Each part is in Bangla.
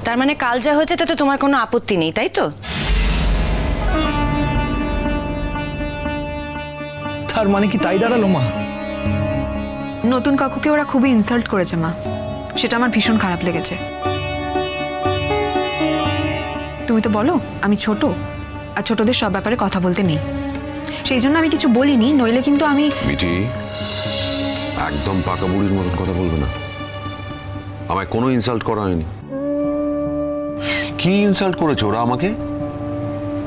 তার মানে কাল যা হয়েছে তাতে তোমার কোনো আপত্তি নেই, তাই তো? তার মানে কি তাই দাঁড়ালো মা? নতুন কাকুকে ওরা খুবই ইনসাল্ট করেছে মা, সেটা আমার ভীষণ খারাপ লেগেছে। তুমি তো বলো আমি ছোট, আর ছোটদের সব ব্যাপারে কথা বলতে নেই, সেই জন্য আমি কিছু বলিনি, নইলে কিন্তু আমি। মিটি, একদম পাকা বুড়ির মতন কথা বলবে না। আমায় কোনো ইনসাল্ট করা হয়নি। কি ইনসাল্ট করেছে ওরা আমাকে?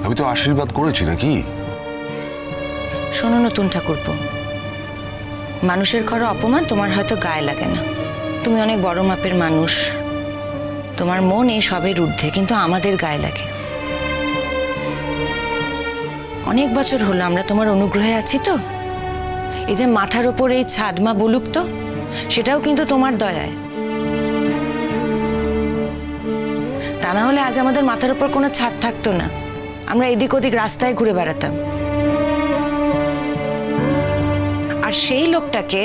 আমি তো আশীর্বাদ করেছি নাকি? শোনো নতুন ঠাকুরপো, মানুষের করা অপমান তোমার হয়তো গায়ে লাগে না, তুমি অনেক বড় মাপের মানুষ, তোমার মন এই সবের ঊর্ধ্বে, কিন্তু আমাদের গায়ে লাগে। অনেক বছর হলো আমরা তোমার অনুগ্রহে আছি তো, এই যে মাথার ওপর এই ছাদ মা বলুক তো, সেটাও কিন্তু তোমার দয়ায়। তা না হলে আজ আমাদের মাথার ওপর কোনো ছাদ থাকতো না, আমরা এদিক ওদিক রাস্তায় ঘুরে বেড়াতাম। আর সেই লোকটাকে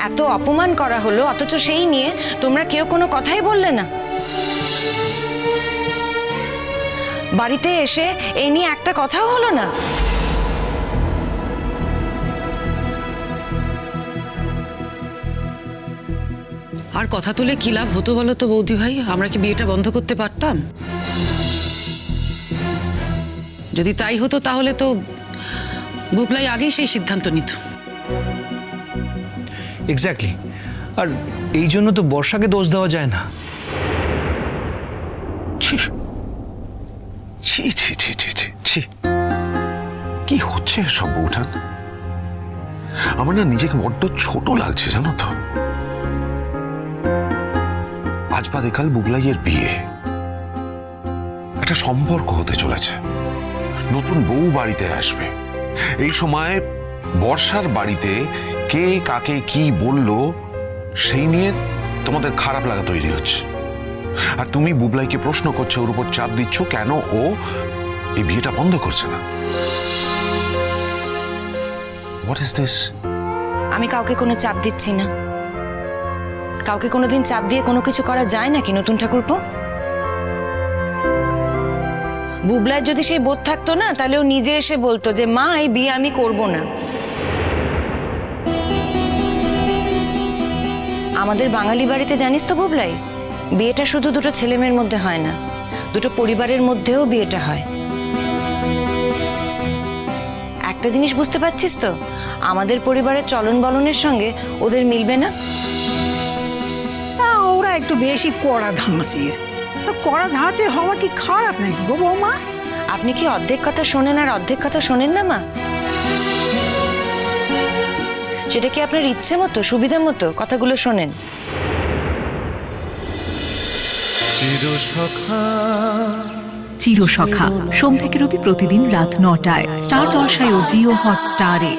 এত অপমান করা হলো, অথচ সেই নিয়ে তোমরা কেউ কোনো কথাই বললে না। বাড়িতে এসে এই নিয়ে একটা কথাও হলো না। আর কথা তুলে কি লাভ হতো বলো তো বৌদি ভাই? আমরা কি বিয়েটা বন্ধ করতে পারতাম? যদি তাই হতো তাহলে তো বুবলাই আগেই সেই সিদ্ধান্ত নিত। এক্স্যাক্টলি। আর এই জন্য তো বর্ষাকে দোষ দেওয়া যায় না। ছি ছি ছি ছি ছি ছি ছি, কি হচ্ছে সব বউঠান? আমার না নিজেকে বড্ড ছোট লাগছে জানো তো। আজ বাদে কাল বুবলাইয়ের বিয়ে, একটা সম্পর্ক হতে চলেছে, নতুন বউ বাড়িতে আসবে। এই সময় বর্ষার বাড়িতে কে কাকে কি বলল সেই নিয়ে তোমাদের খারাপ লাগা তৈরি হচ্ছে, আর তুমি বুবলাইকে প্রশ্ন করছো, ওর উপর চাপ দিচ্ছ কেন ও এই বিয়েটা বন্ধ করছে না। What is this? আমি কাউকে কোনো চাপ দিচ্ছি না। কাউকে কোনোদিন চাপ দিয়ে কোনো কিছু করা যায় নাকি নতুন ঠাকুরপো? বুবলার যদি সেই বোধ থাকতো না, তাহলে ও নিজে এসে বলতো যে মা এই বিয়ে আমি করব না। আমাদের বাঙালি বাড়িতে জানিস তো বুবলাই, বিয়েটা শুধু দুটো ছেলে মেয়ের মধ্যে হয় না, দুটো পরিবারের মধ্যেও বিয়েটা হয়। একটা জিনিস বুঝতে পারছিস তো, আমাদের পরিবারের চলন বলনের সঙ্গে ওদের মিলবে না। ওরা একটু বেশি কড়া ধাঁচের। কড়া ধাঁচের হওয়া কি খারাপ নাকি গো বৌমা? আপনি কি অর্ধেক কথা শোনেন আর অর্ধেক কথা শোনেন না মা? সেটা কি আপনার ইচ্ছে মতো, সুবিধা মতো কথাগুলো শোনেন? চিরসখা সোম থেকে রবি প্রতিদিন রাত ৯টায় স্টার জলসায় ও জিও হটস্টারে।